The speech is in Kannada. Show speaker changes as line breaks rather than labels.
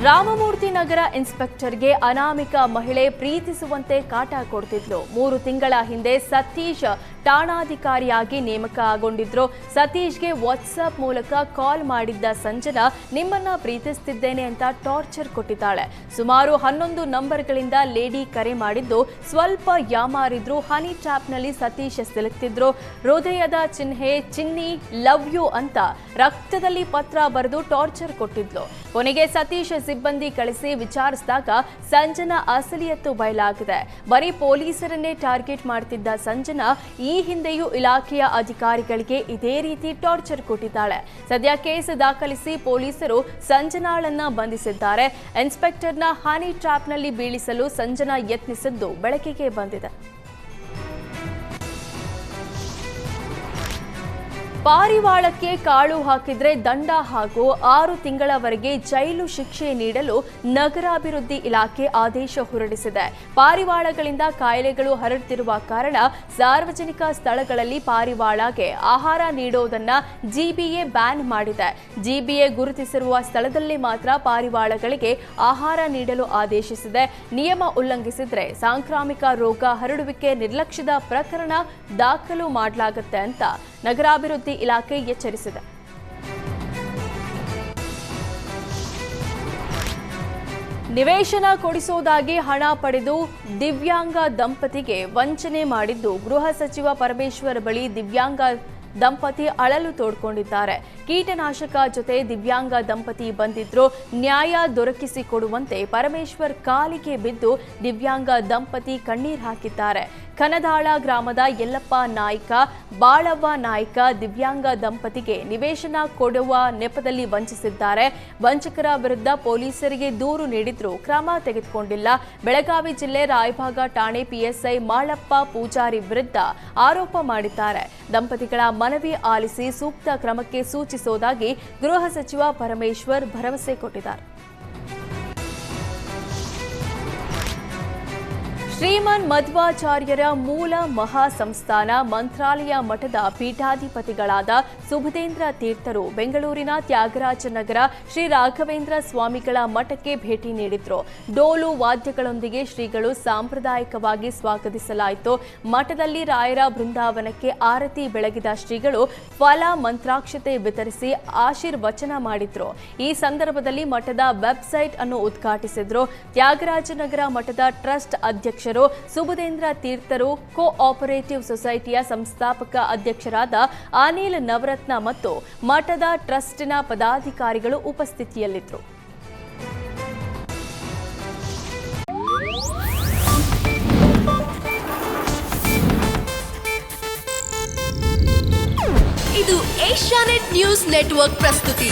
ರಾಮಮೂರ್ತಿ ನಗರ ಇನ್ಸ್ಪೆಕ್ಟರ್ಗೆ ಅನಾಮಿಕ ಮಹಿಳೆ ಪ್ರೀತಿಸುವಂತೆ ಕಾಟ ಕೊಡ್ತಿದ್ರು. 3 ತಿಂಗಳ ಹಿಂದೆ ಸತೀಶ್ ಠಾಣಾಧಿಕಾರಿಯಾಗಿ ನೇಮಕಗೊಂಡಿದ್ರು. ಸತೀಶ್ಗೆ ವಾಟ್ಸ್ಆಪ್ ಮೂಲಕ ಕಾಲ್ ಮಾಡಿದ್ದ ಸಂಜನಾ ನಿಮ್ಮನ್ನ ಪ್ರೀತಿಸುತ್ತಿದ್ದೇನೆ ಅಂತ ಟಾರ್ಚರ್ ಕೊಟ್ಟಿದ್ದಾಳೆ. ಸುಮಾರು 11 ನಂಬರ್ಗಳಿಂದ ಲೇಡಿ ಕರೆ ಮಾಡಿದ್ದು ಸ್ವಲ್ಪ ಯಾಮಾರಿದ್ರು. ಹನಿ ಟ್ರ್ಯಾಪ್ನಲ್ಲಿ ಸತೀಶ್ ಸಿಲುಕ್ತಿದ್ರು. ಹೃದಯದ ಚಿಹ್ನೆ, ಚಿನ್ನಿ ಲವ್ ಯು ಅಂತ ರಕ್ತದಲ್ಲಿ ಪತ್ರ ಬರೆದು ಟಾರ್ಚರ್ ಕೊಟ್ಟಿದ್ಲು. ಕೊನೆಗೆ ಸತೀಶ್ ಸಿಬ್ಬಂದಿ ಕಳಿಸಿ ವಿಚಾರಿಸಿದಾಗ ಸಂಜನಾ ಅಸಲಿಯತ್ತು ಬಯಲಾಗಿದೆ. ಬರೀ ಪೊಲೀಸರನ್ನೇ ಟಾರ್ಗೆಟ್ ಮಾಡ್ತಿದ್ದ ಸಂಜನಾ ಈ ಹಿಂದೆಯೂ ಇಲಾಖೆಯ ಅಧಿಕಾರಿಗಳಿಗೆ ಇದೇ ರೀತಿ ಟಾರ್ಚರ್ ಕೊಟ್ಟಿದ್ದಾಳೆ. ಸದ್ಯ ಕೇಸ್ ದಾಖಲಿಸಿ ಪೊಲೀಸರು ಸಂಜನಾಳನ್ನ ಬಂಧಿಸಿದ್ದಾರೆ. ಇನ್ಸ್ಪೆಕ್ಟರ್ನ ಹನಿ ಟ್ರ್ಯಾಪ್ನಲ್ಲಿ ಬೀಳಿಸಲು ಸಂಜನಾ ಯತ್ನಿಸಿದ್ದು ಬೆಳಕಿಗೆ ಬಂದಿದೆ. ಪಾರಿವಾಳಕ್ಕೆ ಕಾಳು ಹಾಕಿದ್ರೆ ದಂಡ ಹಾಗೂ 6 ತಿಂಗಳವರೆಗೆ ಜೈಲು ಶಿಕ್ಷೆ ನೀಡಲು ನಗರಾಭಿವೃದ್ಧಿ ಇಲಾಖೆ ಆದೇಶ ಹೊರಡಿಸಿದೆ. ಪಾರಿವಾಳಗಳಿಂದ ಕಾಯಿಲೆಗಳು ಹರಡುತ್ತಿರುವ ಕಾರಣ ಸಾರ್ವಜನಿಕ ಸ್ಥಳಗಳಲ್ಲಿ ಪಾರಿವಾಳಗೆ ಆಹಾರ ನೀಡುವುದನ್ನ ಜಿಬಿಎ ಬ್ಯಾನ್ ಮಾಡಿದೆ. ಜಿಬಿಎ ಗುರುತಿಸಿರುವ ಸ್ಥಳದಲ್ಲಿ ಮಾತ್ರ ಪಾರಿವಾಳಗಳಿಗೆ ಆಹಾರ ನೀಡಲು ಆದೇಶಿಸಿದೆ. ನಿಯಮ ಉಲ್ಲಂಘಿಸಿದ್ರೆ ಸಾಂಕ್ರಾಮಿಕ ರೋಗ ಹರಡುವಿಕೆ ನಿರ್ಲಕ್ಷ್ಯದ ಪ್ರಕರಣ ದಾಖಲು ಮಾಡಲಾಗುತ್ತೆ ಅಂತ ನಗರಾಭಿವೃದ್ಧಿ ಇಲಾಖೆ ಎಚ್ಚರಿಸಿದೆ. ನಿವೇಶನ ಕೊಡಿಸುವುದಾಗಿ ಹಣ ಪಡೆದು ದಿವ್ಯಾಂಗ ದಂಪತಿಗೆ ವಂಚನೆ ಮಾಡಿದ್ದು ಗೃಹ ಸಚಿವ ಪರಮೇಶ್ವರ್ ಬಳಿ ದಿವ್ಯಾಂಗ ದಂಪತಿ ಅಳಲು ತೋಡ್ಕೊಂಡಿದ್ದಾರೆ. ಕೀಟನಾಶಕ ಜೊತೆ ದಿವ್ಯಾಂಗ ದಂಪತಿ ಬಂದಿದ್ರು. ನ್ಯಾಯ ದೊರಕಿಸಿಕೊಡುವಂತೆ ಪರಮೇಶ್ವರ್ ಕಾಲಿಗೆ ಬಿದ್ದು ದಿವ್ಯಾಂಗ ದಂಪತಿ ಕಣ್ಣೀರು ಹಾಕಿದ್ದಾರೆ. ಕನದಾಳ ಗ್ರಾಮದ ಯಲ್ಲಪ್ಪ ನಾಯ್ಕ, ಬಾಳವ್ವ ನಾಯ್ಕ ದಿವ್ಯಾಂಗ ದಂಪತಿಗೆ ನಿವೇಶನ ಕೊಡುವ ನೆಪದಲ್ಲಿ ವಂಚಿಸಿದ್ದಾರೆ. ವಂಚಕರ ವಿರುದ್ಧ ಪೊಲೀಸರಿಗೆ ದೂರು ನೀಡಿದ್ರು ಕ್ರಮ ತೆಗೆದುಕೊಂಡಿಲ್ಲ. ಬೆಳಗಾವಿ ಜಿಲ್ಲೆ ರಾಯಭಾಗ ಠಾಣೆ ಪಿಎಸ್ಐ ಮಾಳಪ್ಪ ಪೂಜಾರಿ ವಿರುದ್ಧ ಆರೋಪ ಮಾಡಿದ್ದಾರೆ. ದಂಪತಿಗಳ ಮನವಿ ಆಲಿಸಿ ಸೂಕ್ತ ಕ್ರಮಕ್ಕೆ ಸೂಚಿಸುವುದಾಗಿ ಗೃಹ ಸಚಿವ ಪರಮೇಶ್ವರ್ ಭರವಸೆ ಕೊಟ್ಟಿದ್ದಾರೆ. ಶ್ರೀಮನ್ ಮಧ್ವಾಚಾರ್ಯರ ಮೂಲ ಮಹಾಸಂಸ್ಥಾನ ಮಂತ್ರಾಲಯ ಮಠದ ಪೀಠಾಧಿಪತಿಗಳಾದ ಸುಬುಧೇಂದ್ರ ತೀರ್ಥರು ಬೆಂಗಳೂರಿನ ತ್ಯಾಗರಾಜ ನಗರ ಶ್ರೀ ರಾಘವೇಂದ್ರ ಸ್ವಾಮಿಗಳ ಮಠಕ್ಕೆ ಭೇಟಿ ನೀಡಿದ್ರು. ಡೋಲು ವಾದ್ಯಗಳೊಂದಿಗೆ ಶ್ರೀಗಳು ಸಾಂಪ್ರದಾಯಿಕವಾಗಿ ಸ್ವಾಗತಿಸಲಾಯಿತು. ಮಠದಲ್ಲಿ ರಾಯರ ಬೃಂದಾವನಕ್ಕೆ ಆರತಿ ಬೆಳಗಿದ ಶ್ರೀಗಳು ಫಲ ಮಂತ್ರಾಕ್ಷತೆ ವಿತರಿಸಿ ಆಶೀರ್ವಚನ ಮಾಡಿದ್ರು. ಈ ಸಂದರ್ಭದಲ್ಲಿ ಮಠದ ವೆಬ್ಸೈಟ್ ಅನ್ನು ಉದ್ಘಾಟಿಸಿದ್ರು. ತ್ಯಾಗರಾಜನಗರ ಮಠದ ಟ್ರಸ್ಟ್ ಅಧ್ಯಕ್ಷ ಸುಬುಧೇಂದ್ರ ತೀರ್ಥರು, ಕೋಆಪರೇಟಿವ್ ಸೊಸೈಟಿಯ ಸಂಸ್ಥಾಪಕ ಅಧ್ಯಕ್ಷರಾದ ಅನಿಲ್ ನವರತ್ನ ಮತ್ತು ಮಠದ ಟ್ರಸ್ಟಿನ ಪದಾಧಿಕಾರಿಗಳು ಉಪಸ್ಥಿತಿಯಲ್ಲಿದ್ದರು.
ಇದು ಏಷ್ಯಾನೆಟ್ ನ್ಯೂಸ್ ನೆಟ್ವರ್ಕ್ ಪ್ರಸ್ತುತಿ.